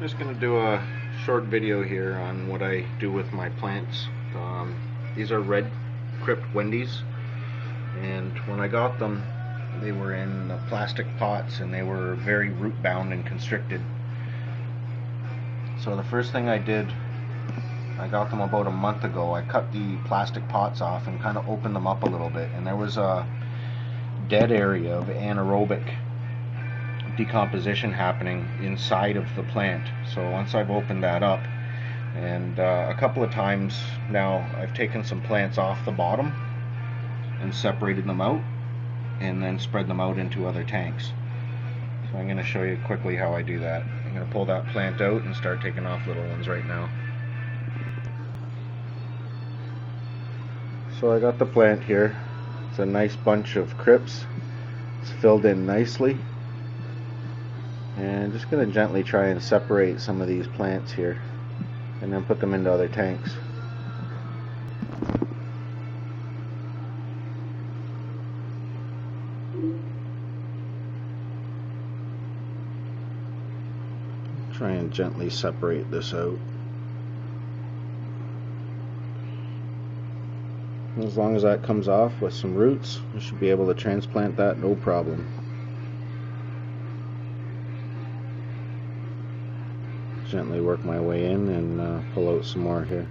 Just going to do a short video here on what I do with my plants. These are red crypt Wendy's, and when I got them they were in plastic pots and they were very root bound and constricted. So the first thing I did, I got them about a month ago, I cut the plastic pots off and kind of opened them up a little bit, and there was a dead area of anaerobic decomposition happening inside of the plant. So once I've opened that up, and a couple of times now I've taken some plants off the bottom and separated them out and then spread them out into other tanks. So I'm going to show you quickly how I do that. I'm going to pull that plant out and start taking off little ones right now. So I got the plant here. It's a nice bunch of crypts. It's filled in nicely. And just going to gently try and separate some of these plants here and then put them into other tanks. Try and gently separate this out. As long as that comes off with some roots, I should be able to transplant that no problem. Gently work my way in and pull out some more here.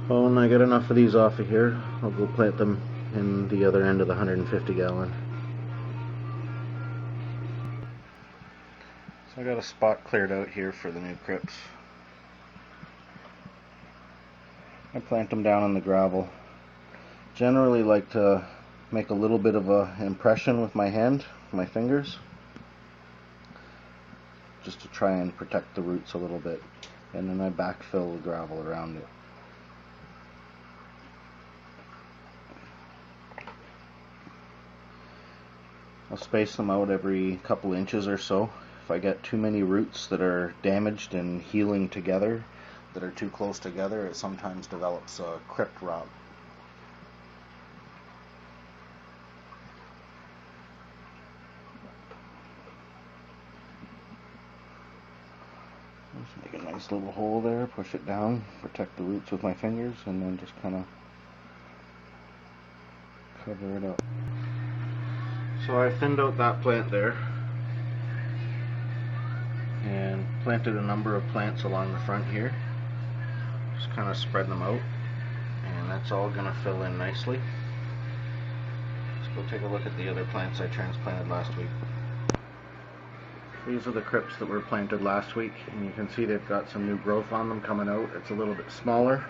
Well, when I get enough of these off of here, I'll go plant them in the other end of the 150 gallon. So I got a spot cleared out here for the new crypts. I plant them down in the gravel. Generally like to make a little bit of an impression with my hand, my fingers, just to try and protect the roots a little bit, and then I backfill the gravel around it. I'll space them out every couple inches or so. If I get too many roots that are damaged and healing together, that are too close together, it sometimes develops a crypt rot. Just make a nice little hole there, push it down, protect the roots with my fingers, and then just kind of cover it up. So I thinned out that plant there and planted a number of plants along the front here. Just kind of spread them out, and that's all going to fill in nicely. Let's go take a look at the other plants I transplanted last week. These are the crypts that were planted last week, and you can see they've got some new growth on them coming out. It's a little bit smaller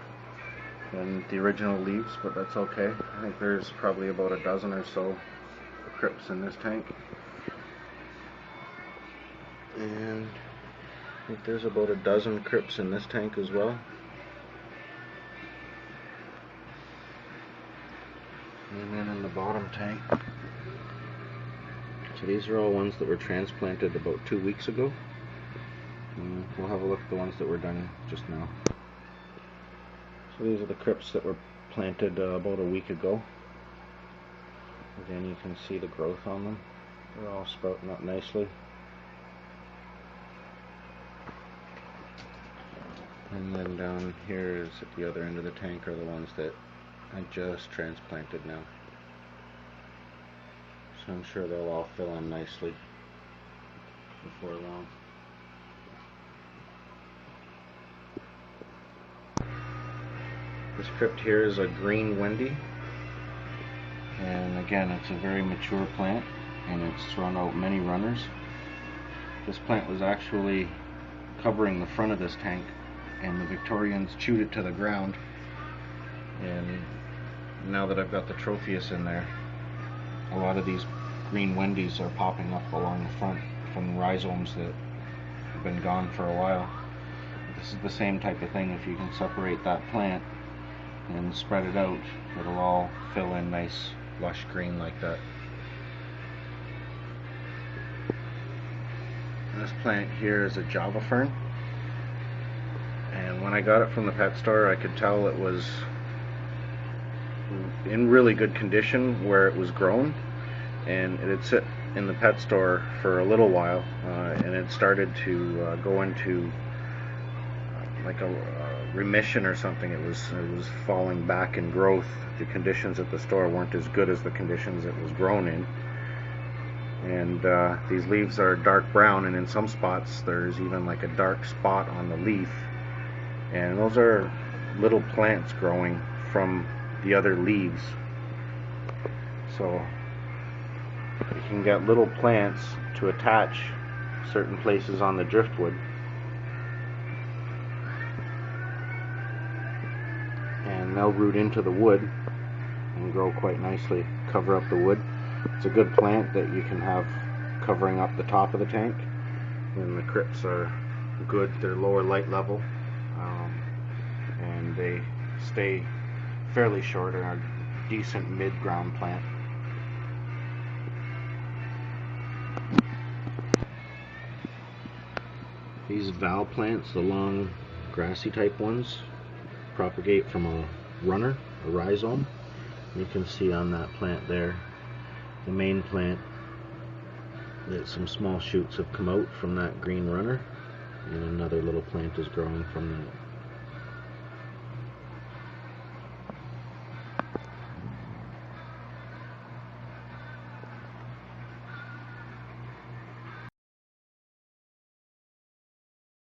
than the original leaves, but that's okay. I think there's probably about a dozen or so crypts in this tank. And I think there's about a dozen crypts in this tank as well. And then in the bottom tank. So these are all ones that were transplanted about 2 weeks ago. And we'll have a look at the ones that were done just now. So these are the crypts that were planted about a week ago. Again, you can see the growth on them. They're all sprouting up nicely. And then down here is at the other end of the tank are the ones that I just transplanted now. So I'm sure they'll all fill in nicely before long. This crypt here is a green Wendy. And again, it's a very mature plant, and it's thrown out many runners. This plant was actually covering the front of this tank, and the Victorians chewed it to the ground. And now that I've got the Tropheus in there, a lot of these green Wendy's are popping up along the front from rhizomes that have been gone for a while. This is the same type of thing. If you can separate that plant and spread it out, it'll all fill in nice lush green like that. This plant here is a Java fern, and when I got it from the pet store I could tell it was in really good condition where it was grown, and it had in the pet store for a little while, and it started to go into like a remission or something. It was falling back in growth. The conditions at the store weren't as good as the conditions it was grown in. And these leaves are dark brown, and in some spots there's even like a dark spot on the leaf. And those are little plants growing from the other leaves. So you can get little plants to attach certain places on the driftwood, and they'll root into the wood and grow quite nicely, cover up the wood. It's a good plant that you can have covering up the top of the tank. And the crypts are good. They're lower light level, and they stay fairly short and are a decent mid-ground plant. These val plants, the long grassy type ones, propagate from a runner, a rhizome. You can see on that plant there, the main plant, that some small shoots have come out from that green runner, and another little plant is growing from that.